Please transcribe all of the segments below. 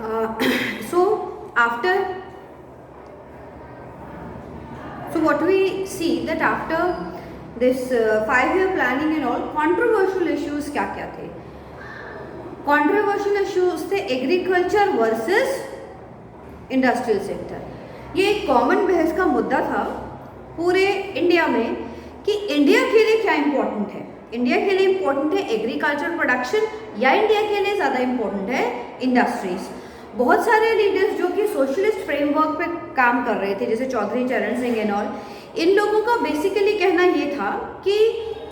So what we see that after this 5-year planning and all, controversial issues क्या क्या थे? Controversial issues थे agriculture versus industrial sector. ये एक common बहस का मुद्दा था पूरे इंडिया में कि इंडिया के लिए क्या इम्पोर्टेंट है। इंडिया के लिए इम्पोर्टेंट है एग्रीकल्चर प्रोडक्शन या इंडिया के लिए ज़्यादा इम्पोर्टेंट है इंडस्ट्रीज। बहुत सारे लीडर्स जो कि सोशलिस्ट फ्रेमवर्क पे काम कर रहे थे, जैसे चौधरी चरण सिंह एंड ऑल, इन लोगों का बेसिकली कहना ये था कि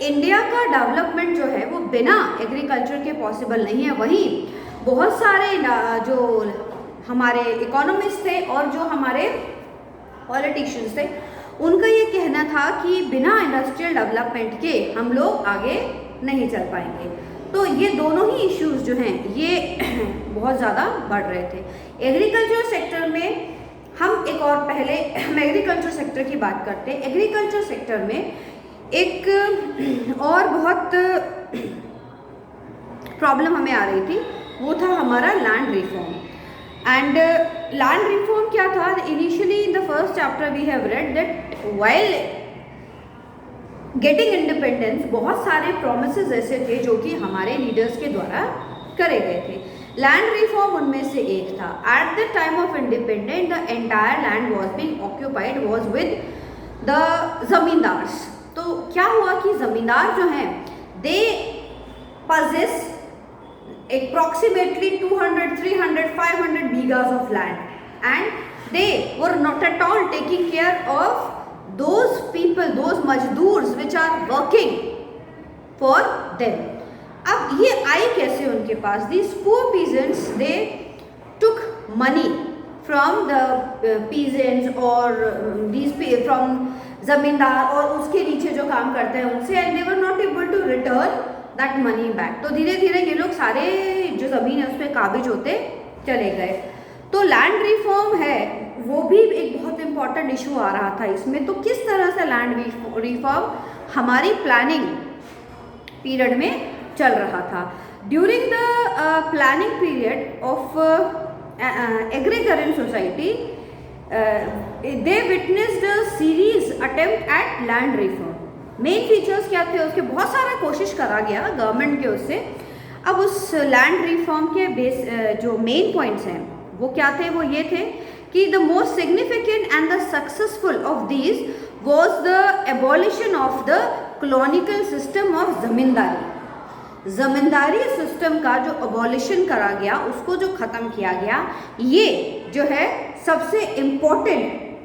इंडिया का डेवलपमेंट जो है वो बिना एग्रीकल्चर के पॉसिबल नहीं है। वहीं बहुत सारे जो हमारे इकोनॉमिस्ट थे और जो हमारे पॉलिटिशियंस थे, उनका ये कहना था कि बिना इंडस्ट्रियल डेवलपमेंट के हम लोग आगे नहीं चल पाएंगे। तो ये दोनों ही इश्यूज जो हैं ये बहुत ज़्यादा बढ़ रहे थे। एग्रीकल्चर सेक्टर में हम एक और पहले हम एग्रीकल्चर सेक्टर की बात करते हैं। एग्रीकल्चर सेक्टर में एक और बहुत प्रॉब्लम हमें आ रही थी, वो था हमारा land reform. And land reform क्या था? Initially in the first chapter we have read that while getting independence बहुत सारे प्रोमिसेस ऐसे थे जो कि हमारे लीडर्स के द्वारा करे गए थे। लैंड रिफॉर्म उनमें से एक था। At the time of independence the entire land was being occupied was with the zamindars. तो क्या हुआ कि जमींदार जो हैं दे possess approximately 200, 300, 500 bighas of land and they were not at all taking care of those people, those मजदूर्स which are working for them। अब ये आई कैसे उनके पास? These poor peasants they took money from the peasants or these from जमींदार और उसके नीचे जो काम करते हैं उनसे, and they were not able to return that money back। तो धीरे धीरे ये लोग सारे जो ज़मीन है उसमें काबिज होते चले गए। तो लैंड रिफॉर्म है वो भी एक बहुत इम्पॉर्टेंट इशू आ रहा था इसमें। तो किस तरह से लैंड रिफॉर्म हमारी प्लानिंग पीरियड में चल रहा था? During the planning period of agriculture society they witnessed a series attempt at land reform. Main features क्या थे उसके? बहुत सारा कोशिश करा गया गवर्नमेंट के उससे। अब उस लैंड रिफॉर्म के बेस जो मेन पॉइंट्स हैं वो क्या थे? वो ये थे कि the most significant and the successful of these was the abolition of the colonial system of zamindari. Zamindari system का जो अबॉलिशन करा गया, उसको जो ख़त्म किया गया, ये जो है सबसे इम्पोर्टेंट,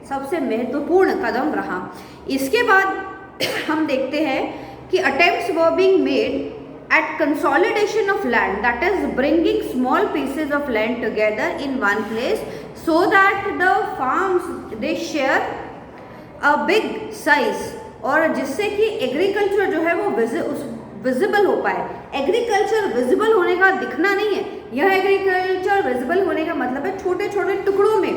सबसे महत्वपूर्ण कदम रहा। इसके बाद हम देखते हैं कि attempts were being made at consolidation of land, that is bringing small pieces of land together in one place so that the farms they share a big size, और जिससे कि एग्रीकल्चर जो है वो विजिबल हो पाए। एग्रीकल्चर विजिबल होने का दिखना नहीं है, यह एग्रीकल्चर विजिबल होने का मतलब है छोटे छोटे टुकड़ों में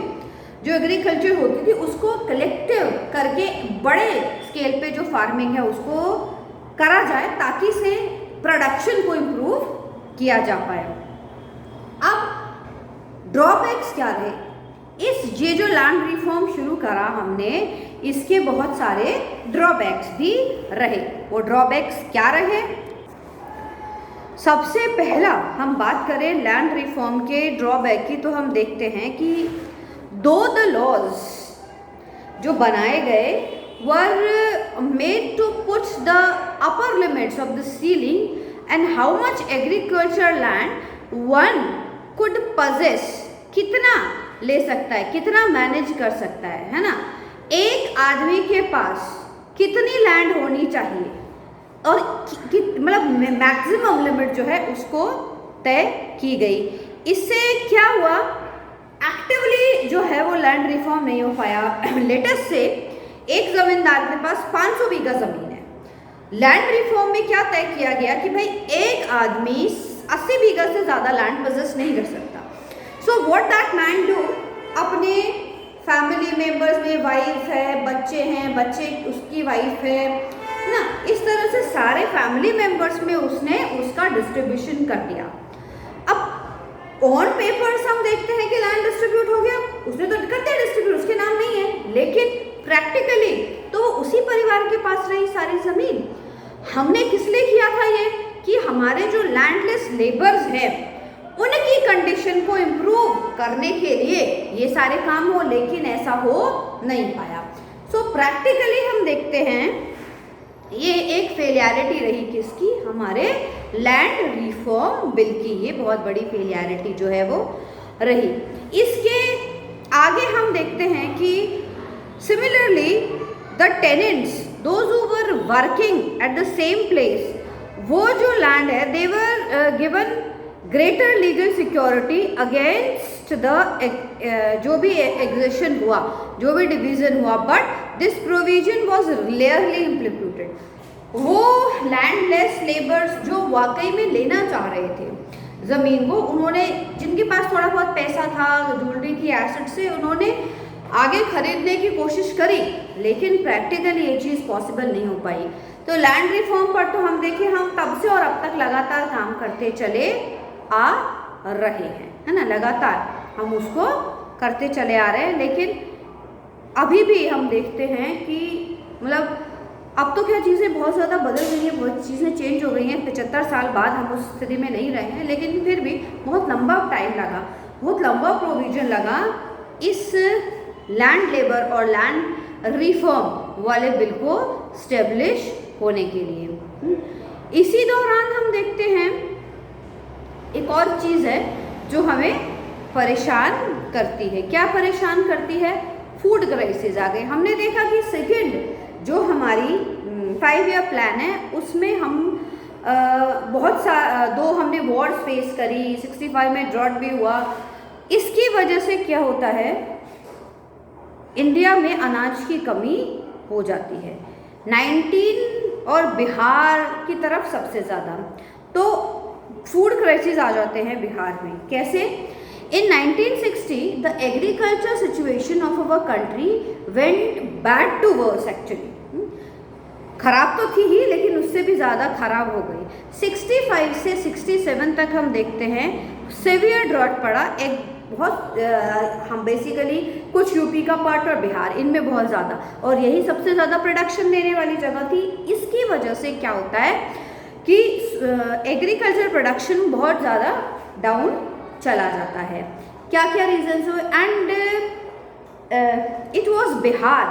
जो एग्रीकल्चर होती थी उसको कलेक्टिव करके बड़े स्केल पे जो फार्मिंग है उसको करा जाए ताकि से प्रोडक्शन को इम्प्रूव किया जा पाए। अब ड्रॉबैक्स क्या रहे? ये जो लैंड रिफॉर्म शुरू करा हमने, इसके बहुत सारे ड्रॉबैक्स भी रहे। वो ड्रॉबैक्स क्या रहे? सबसे पहला हम बात करें लैंड रिफॉर्म के ड्रॉबैक की, तो हम देखते हैं कि दो द लॉज जो बनाए गए were made to put the upper limits of the ceiling and how much agricultural land one could possess, कितना ले सकता है, कितना मैनेज कर सकता है ना? एक आदमी के पास कितनी लैंड होनी चाहिए और मतलब मैक्सिमम लिमिट जो है उसको तय की गई। इससे क्या हुआ? एक्टिवली जो है वो लैंड रिफॉर्म नहीं हो पाया। लेटेस्ट से एक जमींदार के पास 500 बीघा जमीन है। लैंड रिफॉर्म में क्या तय किया गया कि भाई एक आदमी 80 बीघा से ज़्यादा लैंड पोजेस नहीं कर सकता। So what that man do, अपने फैमिली मेंबर्स में वाइफ है, बच्चे हैं, बच्चे उसकी वाइफ है ना, इस तरह से सारे फैमिली मेंबर्स में उसने उसका डिस्ट्रीब्यूशन कर दिया। अब ऑन पेपर्स हम देखते हैं कि लैंड डिस्ट्रीब्यूट हो गया, उसने तो कर दिया डिस्ट्रीब्यूट, उसके नाम नहीं है, लेकिन प्रैक्टिकली तो उसी परिवार के पास रही सारी जमीन। हमने किस लिए किया था ये, कि हमारे जो लैंडलेस लेबर्स हैं उनकी कंडीशन को इम्प्रूव करने के लिए ये सारे काम हो, लेकिन ऐसा हो नहीं पाया। सो प्रैक्टिकली हम देखते हैं ये एक फेलियरिटी रही किसकी, हमारे लैंड रिफॉर्म बिल की, ये बहुत बड़ी फेलियरिटी जो है वो रही। इसके आगे हम देखते हैं कि similarly the tenants those who were working at the same place, वो जो लैंड है they were given greater legal security against the जो भी एक्विजिशन हुआ, जो भी डिवीजन हुआ, but this provision was rarely implemented. वो लैंडलेस लेबर्स जो वाकई में लेना चाह रहे थे ज़मीन को, उन्होंने जिनके पास थोड़ा बहुत पैसा था, ज्वेलरी थी, एसेट से, उन्होंने आगे खरीदने की कोशिश करी, लेकिन प्रैक्टिकली ये चीज़ पॉसिबल नहीं हो पाई। तो लैंड रिफॉर्म पर तो हम देखें, हम तब से और अब तक लगातार काम करते चले आ रहे हैं, है ना, लगातार हम उसको करते चले आ रहे हैं। लेकिन अभी भी हम देखते हैं कि मतलब अब तो क्या चीज़ें बहुत ज़्यादा बदल गई हैं, बहुत चीज़ें चेंज हो गई हैं। 75 साल बाद हम उस स्थिति में नहीं रहे हैं, लेकिन फिर भी बहुत लंबा टाइम लगा, बहुत लंबा प्रोविज़न लगा इस लैंड लेबर और लैंड रिफॉर्म वाले बिल को स्टेब्लिश होने के लिए। इसी दौरान हम देखते हैं एक और चीज़ है जो हमें परेशान करती है। क्या परेशान करती है? फूड क्राइसिस आ गई। हमने देखा कि सेकेंड जो हमारी 5 ईयर प्लान है उसमें हम बहुत दो हमने वॉर्स फेस करी, 65 में ड्रॉट भी हुआ। इसकी वजह से क्या होता है, इंडिया में अनाज की कमी हो जाती है 19 और बिहार की तरफ सबसे ज़्यादा। तो फूड क्राइसिस आ जाते हैं बिहार में। कैसे? In 1960, the agriculture situation of our country went bad to worse actually. खराब तो थी ही, लेकिन उससे भी ज़्यादा खराब हो गई। 65 से 67 तक हम देखते हैं सेवियर ड्रॉट पड़ा। एक बहुत हम बेसिकली कुछ यूपी का पार्ट और बिहार, इनमें बहुत ज़्यादा, और यही सबसे ज़्यादा प्रोडक्शन देने वाली जगह थी। इसकी वजह से क्या होता है कि एग्रीकल्चर प्रोडक्शन बहुत ज़्यादा डाउन चला जाता है। क्या क्या रीजंस हुए? And it was Bihar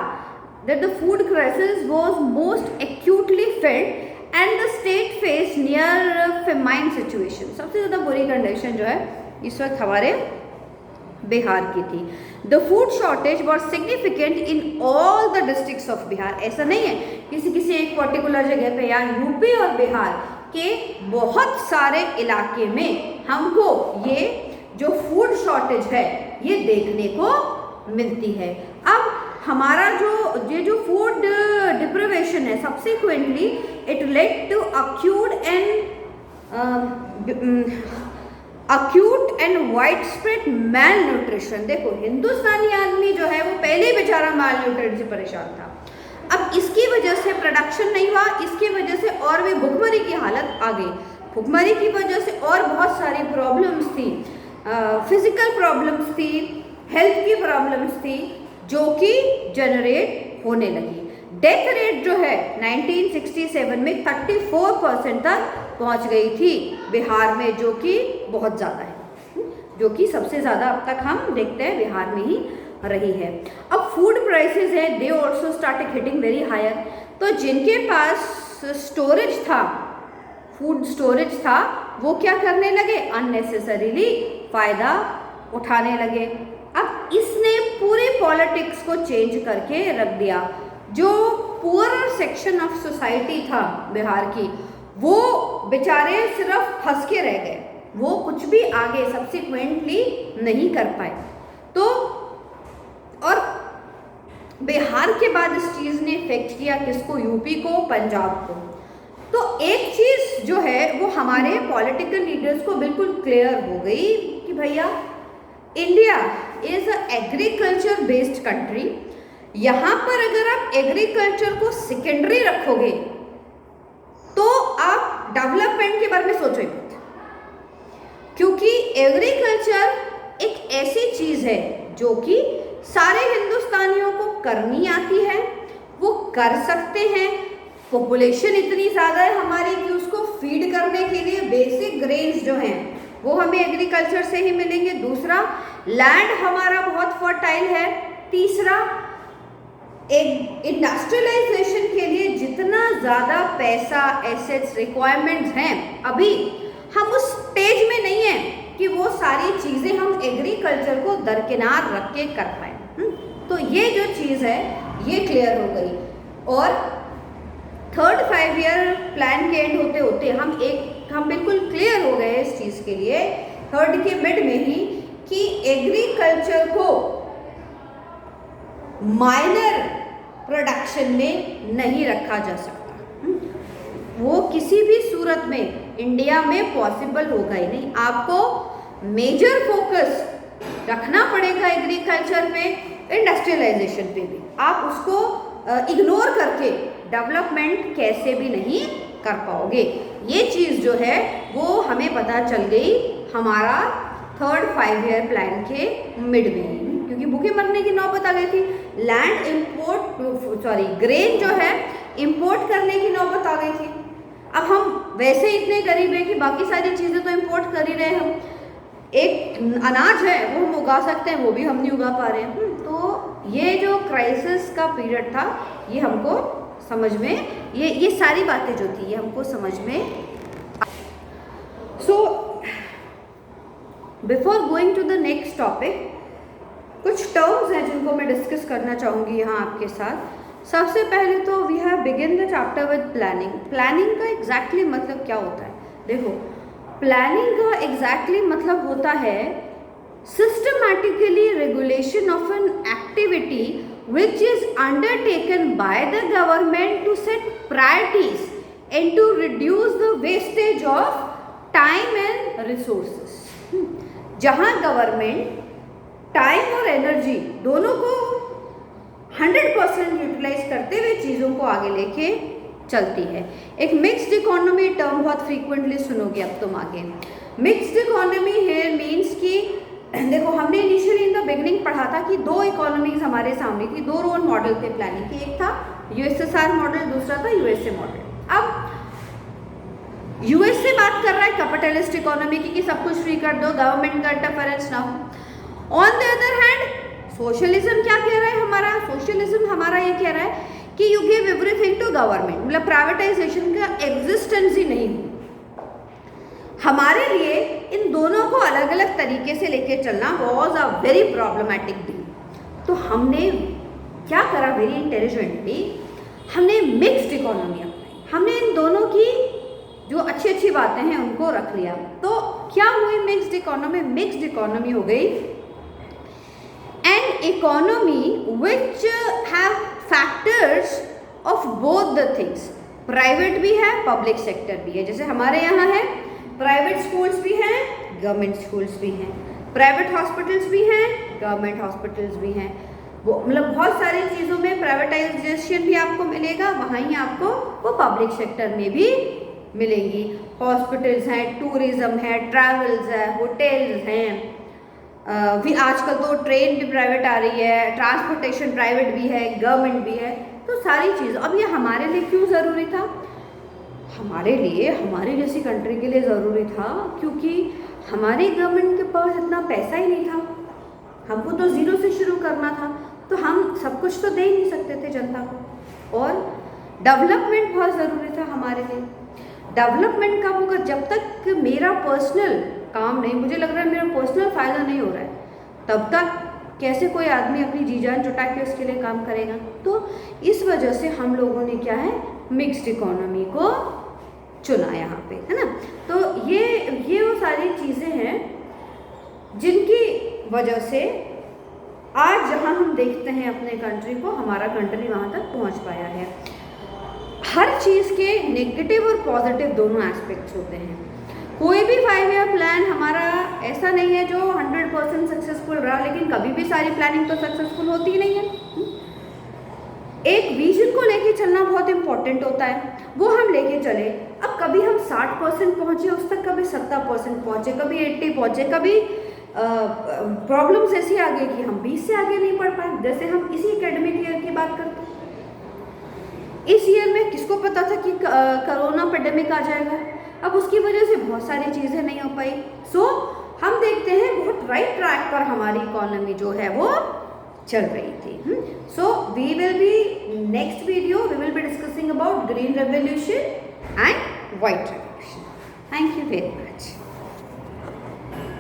that the food crisis was most actually felt and the state face near famine situation. सबसे ज़्यादा बुरी कंडीशन जो है इस वक्त हमारे बिहार की थी। The food shortage was significant in all the districts of Bihar. ऐसा नहीं है किसी एक पर्टिकुलर जगह पे, या यूपी और बिहार के बहुत सारे इलाके में हमको ये जो फूड शॉर्टेज है ये देखने को मिलती है। अब हमारा जो फूड डिप्रिवेशन है, subsequently it led to acute and wide spread malnutrition. देखो, हिंदुस्तानी आदमी जो है वो पहले ही बेचारा मैल न्यूट्रिशन से परेशान था। अब इसकी वजह से प्रोडक्शन नहीं हुआ, इसकी वजह से और भी भुखमरी की हालत आ गई। भुखमरी की वजह से और बहुत सारी प्रॉब्लम्स थी, फिजिकल प्रॉब्लम्स थी, हेल्थ की प्रॉब्लम्स थी, जो कि जनरेट होने लगी। डेथ रेट जो है 1967 में 34% तक पहुंच गई थी बिहार में, जो कि बहुत ज़्यादा है, जो कि सबसे ज़्यादा अब तक हम देखते हैं बिहार में ही रही है। अब फूड प्राइसेस है, they also started hitting very higher. तो जिनके पास स्टोरेज था, फूड स्टोरेज था, वो क्या करने लगे? अननेसेसरीली फ़ायदा उठाने लगे। अब इसने पूरे पॉलिटिक्स को चेंज करके रख दिया। जो पुअरर सेक्शन ऑफ सोसाइटी था बिहार की, वो बेचारे सिर्फ फंस के रह गए, वो कुछ भी आगे सब्सिक्वेंटली नहीं कर पाए। तो और बिहार के बाद इस चीज़ ने इफेक्ट किया किसको? यूपी को, पंजाब को। तो एक चीज़ जो है वो हमारे पॉलिटिकल लीडर्स को बिल्कुल क्लियर हो गई कि भैया India is a agriculture based country. यहाँ पर अगर आप एग्रीकल्चर को सेकेंडरी रखोगे तो आप डेवलपमेंट के बारे में सोचो ही मत। क्योंकि एग्रीकल्चर एक ऐसी चीज है जो कि सारे हिंदुस्तानियों को करनी आती है, वो कर सकते हैं। पॉपुलेशन इतनी ज़्यादा है हमारी कि उसको फीड करने के लिए बेसिक ग्रेन्स जो हैं वो हमें एग्रीकल्चर से ही मिलेंगे। दूसरा, लैंड हमारा बहुत फर्टाइल है। तीसरा, एक इंडस्ट्रियलाइजेशन के लिए जितना ज़्यादा पैसा, एसेट्स, रिक्वायरमेंट्स हैं, अभी हम उस स्टेज में नहीं हैं कि वो सारी चीज़ें हम एग्रीकल्चर को दरकिनार रख के कर पाएँ। तो ये जो चीज़ है ये क्लियर हो गई। और थर्ड 5 ईयर प्लान के एंड होते होते हम बिल्कुल क्लियर हो गए इस चीज़ के लिए, थर्ड के मिड में ही, कि एग्रीकल्चर को माइनर प्रोडक्शन में नहीं रखा जा सकता। वो किसी भी सूरत में इंडिया में पॉसिबल होगा ही नहीं। आपको मेजर फोकस रखना पड़ेगा एग्रीकल्चर पे, इंडस्ट्रियलाइजेशन पे भी। आप उसको इग्नोर करके डेवलपमेंट कैसे भी नहीं कर पाओगे। ये चीज़ जो है वो हमें पता चल गई हमारा थर्ड 5 ईयर प्लान के मिड में, क्योंकि भूखे मरने की नौबत आ गई थी। लैंड ग्रेन जो है इंपोर्ट करने की नौबत आ गई थी। अब हम वैसे इतने गरीब हैं कि बाकी सारी चीज़ें तो इंपोर्ट कर ही रहे हैं हम। एक अनाज है वो हम उगा सकते हैं, वो भी हम नहीं उगा पा रहे हैं। तो ये जो क्राइसिस का पीरियड था ये हमको समझ में, ये सारी बातें जो थी ये हमको समझ में। So before going to the next topic, कुछ टर्म्स हैं जिनको मैं डिस्कस करना चाहूँगी यहाँ आपके साथ। सबसे पहले तो we have begin the chapter with planning. Planning का एग्जैक्टली मतलब क्या होता है? देखो, प्लानिंग का एग्जैक्टली मतलब होता है systematically regulation of an activity which is undertaken by the government to set priorities and to reduce the wastage of time and resources। जहाँ गवर्नमेंट टाइम और एनर्जी दोनों को 100% यूटिलाइज करते हुए चीज़ों को आगे लेके चलती है। एक मिक्स्ड इकोनॉमी टर्म बहुत फ्रीक्वेंटली सुनोगे अब तुम आगे। मिक्स्ड इकोनॉमी हेयर मीन्स कि देखो, हमने इनिशियली इन द बिगनिंग पढ़ा था कि 2 इकोनॉमीज हमारे सामने थी, 2 रोल मॉडल थे प्लानिंग के। एक था यूएसएसआर मॉडल, दूसरा था यूएसए मॉडल। अब यूएसए बात कर रहा है कैपिटलिस्ट इकोनॉमी की कि सब कुछ फ्री कर दो, गवर्नमेंट का इंटरफेरेंस ना हो। On the other hand socialism क्या कह रहा है हमारा? सोशलिज्म हमारा ये कह रहा है कि you give everything to government, मतलब प्राइवेटाइजेशन का एग्जिस्टेंस ही नहीं हो। हमारे लिए इन दोनों को अलग अलग तरीके से लेके चलना was a very problematic deal. तो हमने क्या करा, वेरी इंटेलिजेंटली हमने मिक्स्ड इकोनॉमी अपनाई। हमने इन दोनों की जो अच्छी अच्छी बातें हैं उनको रख लिया। तो क्या हुई मिक्स्ड इकोनॉमी? मिक्स्ड इकोनॉमी हो गई an economy which have factors of both the things. Private भी है, पब्लिक सेक्टर भी है। जैसे हमारे यहाँ है, प्राइवेट स्कूल्स भी हैं, गवर्नमेंट स्कूल्स भी हैं, प्राइवेट हॉस्पिटल्स भी हैं, गवर्नमेंट हॉस्पिटल्स भी हैं। वो मतलब बहुत सारी चीज़ों में प्राइवेटाइजेशन भी आपको मिलेगा, वहाँ ही आपको वो पब्लिक सेक्टर में भी मिलेंगी। हॉस्पिटल्स हैं, टूरिज़्म है, ट्रैवल्स है, होटल्स हैं, भी आजकल तो ट्रेन भी प्राइवेट आ रही है, ट्रांसपोर्टेशन प्राइवेट भी है, गवर्नमेंट भी है। तो सारी चीज़, अब ये हमारे लिए क्यों ज़रूरी था? हमारे लिए, हमारी जैसी कंट्री के लिए ज़रूरी था क्योंकि हमारी गवर्नमेंट के पास इतना पैसा ही नहीं था। हमको तो ज़ीरो से शुरू करना था, तो हम सब कुछ तो दे ही नहीं सकते थे जनता को। और डेवलपमेंट बहुत ज़रूरी था हमारे लिए। डेवलपमेंट कब होगा? जब तक मेरा पर्सनल काम नहीं, मुझे लग रहा है मेरा पर्सनल फ़ायदा नहीं हो रहा है, तब तक कैसे कोई आदमी अपनी जी जान जुटा के उसके लिए काम करेगा? तो इस वजह से हम लोगों ने क्या है, मिक्स्ड इकोनॉमी को चुना यहाँ पे, है ना। तो ये वो सारी चीज़ें हैं जिनकी वजह से आज जहाँ हम देखते हैं अपने कंट्री को, हमारा कंट्री वहाँ तक पहुँच पाया है। हर चीज़ के नेगेटिव और पॉजिटिव दोनों एस्पेक्ट्स होते हैं। कोई भी 5 ईयर प्लान हमारा ऐसा नहीं है जो 100% सक्सेसफुल रहा, लेकिन कभी भी सारी प्लानिंग तो सक्सेसफुल होती ही नहीं है। एक विजन को लेके चलना बहुत इंपॉर्टेंट होता है, वो हम लेके चले। अब कभी हम 60% पहुंचे उस तक, कभी 70% पहुंचे, कभी 80 पहुंचे, कभी प्रॉब्लम्स ऐसी आ गई कि हम 20 से आगे नहीं बढ़ पाए। जैसे हम इसी एकेडमिक ईयर की बात करते हैं, इस ईयर में किसको पता था कि कोरोना पेंडेमिक आ जाएगा। अब उसकी वजह से बहुत सारी चीज़ें नहीं हो पाई। सो हम देखते हैं बहुत राइट ट्रैक पर हमारी इकोनॉमी जो है वो चल रही थी। So we will be next video we will be discussing about green revolution and white revolution. Thank you very much.